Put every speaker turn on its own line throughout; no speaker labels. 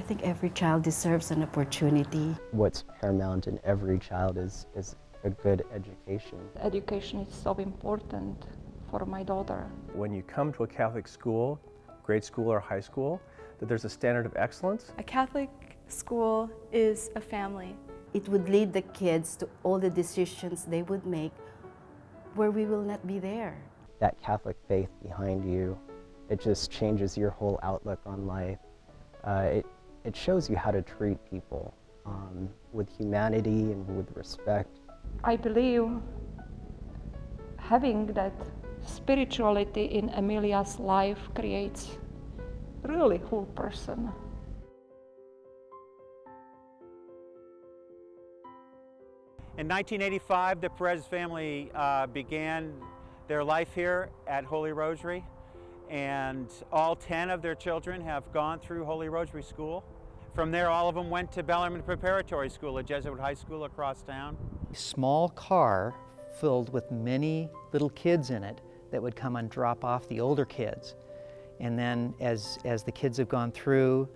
think every child deserves an opportunity.
What's paramount in every child is a good education.
Education is so important for my daughter.
When you come to a Catholic school, grade school or high school, that there's a standard of excellence.
A Catholic school is a family.
It would lead the kids to all the decisions they would make where we will not be there.
That Catholic faith behind you, it just changes your whole outlook on life. It shows you how to treat people with humanity and with respect.
I believe having that spirituality in Emilia's life creates really whole person.
In 1985, the Perez family began their life here at Holy Rosary, and all 10 of their children have gone through Holy Rosary School. From there, all of them went to Bellarmine Preparatory School, a Jesuit high school across town.
A small car filled with many little kids in it that would come and drop off the older kids. And then as the kids have gone through,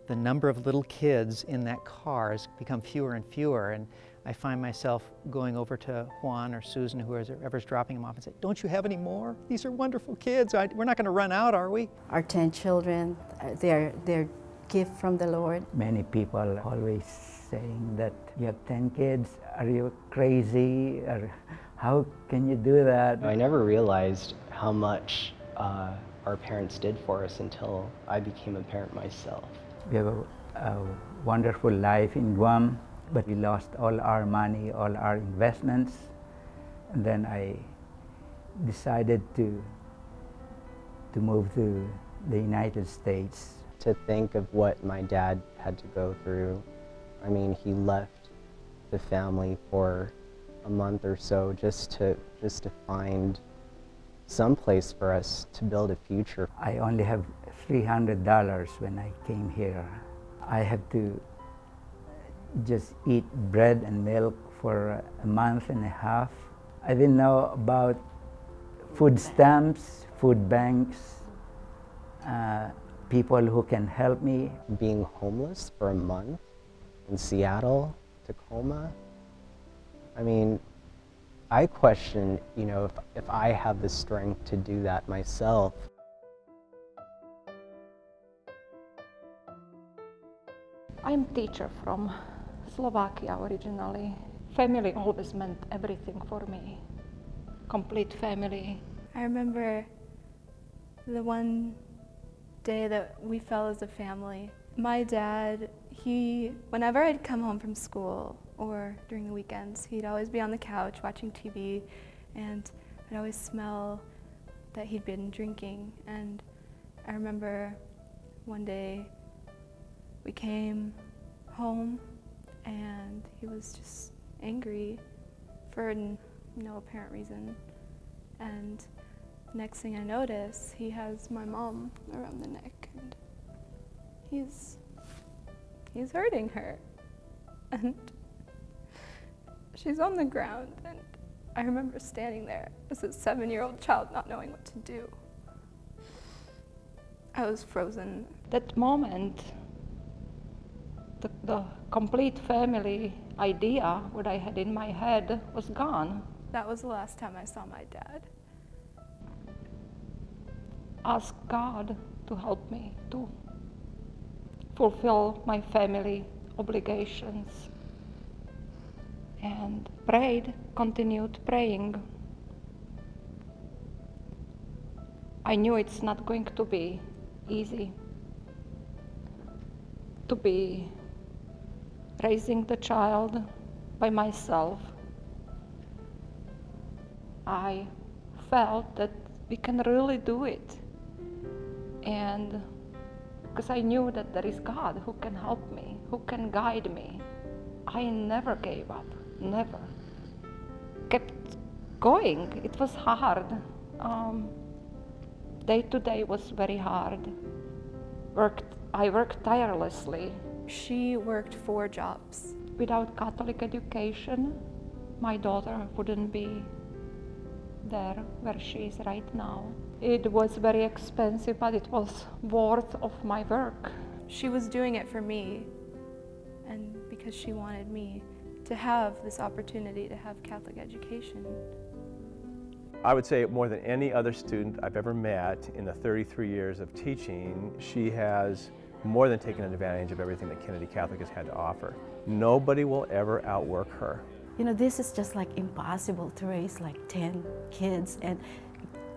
the number of little kids in that car has become fewer and fewer. And I find myself going over to Juan or Susan, whoever's dropping them off, and say, "Don't you have any more? These are wonderful kids. We're not going to run out, are we?"
Our 10 children, they're gift from the Lord.
Many people always saying that you have 10 kids, are you crazy? Or how can you do that?
I never realized how much our parents did for us until I became a parent myself.
We have a wonderful life in Guam, but we lost all our money, all our investments. And then I decided to move to the United States.
To think of what my dad had to go through. I mean, he left the family for a month or so just to find some place for us to build a future.
I only have $300 when I came here. I have to just eat bread and milk for a month and a half. I didn't know about food stamps, food banks, people who can help me.
Being homeless for a month in Seattle, Tacoma, I mean, I question, you know, if I have the strength to do that myself.
I'm a teacher from Slovakia originally. Family always meant everything for me. Complete family.
I remember the one day that we felt as a family. My dad, whenever I'd come home from school or during the weekends, he'd always be on the couch watching TV, and I'd always smell that he'd been drinking. And I remember one day we came home and he was just angry for no apparent reason. And the next thing I notice, he has my mom around the neck, and he's hurting her. And she's on the ground, and I remember standing there as a 7-year-old child not knowing what to do. I was frozen.
That moment, the complete family idea, what I had in my head, was gone.
That was the last time I saw my dad.
Ask God to help me to fulfill my family obligations, and prayed, continued praying. I knew it's not going to be easy to be raising the child by myself. I felt that we can really do it. And because I knew that there is God who can help me, who can guide me, I never gave up, never. Kept going. It was hard. Day to day was very hard. I worked tirelessly.
She worked 4 jobs.
Without Catholic education, my daughter wouldn't be there where she is right now. It was very expensive, but it was worth of my work.
she was doing it for me, and because she wanted me to have this opportunity to have Catholic education.
I would say more than any other student I've ever met in the 33 years of teaching, she has more than taken advantage of everything that Kennedy Catholic has had to offer. Nobody will ever outwork her.
You know, this is just like impossible to raise like 10 kids and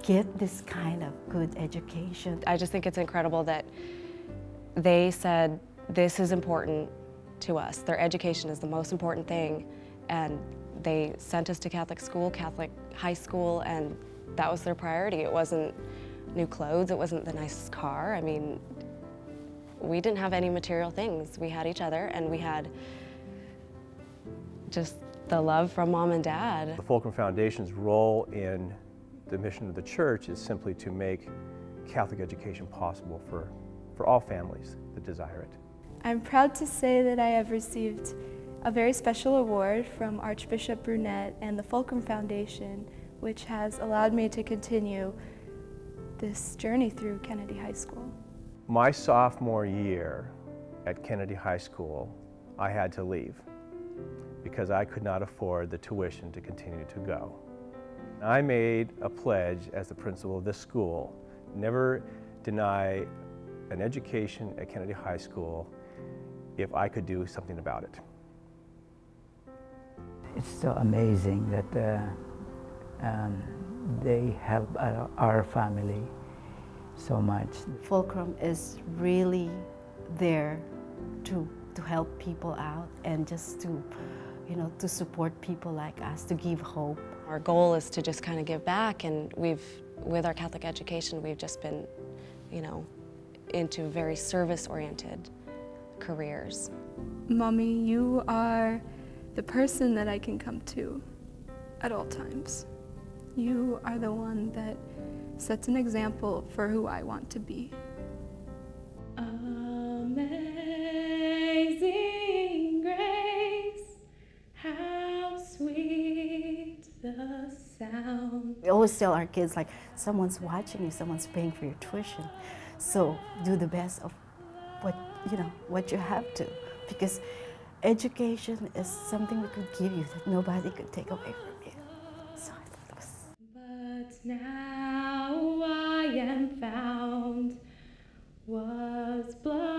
get this kind of good education.
I just think it's incredible that they said this is important to us. Their education is the most important thing, and they sent us to Catholic school, Catholic high school, and that was their priority. It wasn't new clothes, it wasn't the nicest car. I mean, we didn't have any material things. We had each other, and we had just the love from Mom and Dad.
The Fulcrum Foundation's role in the mission of the church is simply to make Catholic education possible for all families that desire it.
I'm proud to say that I have received a very special award from Archbishop Brunette and the Fulcrum Foundation, which has allowed me to continue this journey through Kennedy High School.
My sophomore year at Kennedy High School, I had to leave because I could not afford the tuition to continue to go. I made a pledge as the principal of this school, never deny an education at Kennedy High School if I could do something about it.
It's so amazing that they help our family so much.
Fulcrum is really there to help people out and just to, you know, to support people like us, to give hope.
Our goal is to just kind of give back, and with our Catholic education, we've just been, you know, into very service-oriented careers.
Mommy, you are the person that I can come to at all times. You are the one that sets an example for who I want to be.
Amazing grace, how sweet the sound.
We always tell our kids, like, someone's watching you, someone's paying for your tuition. So do the best of what you have to, because education is something we could give you that nobody could take away from you. So I thought it was.
But now I am found, was blind.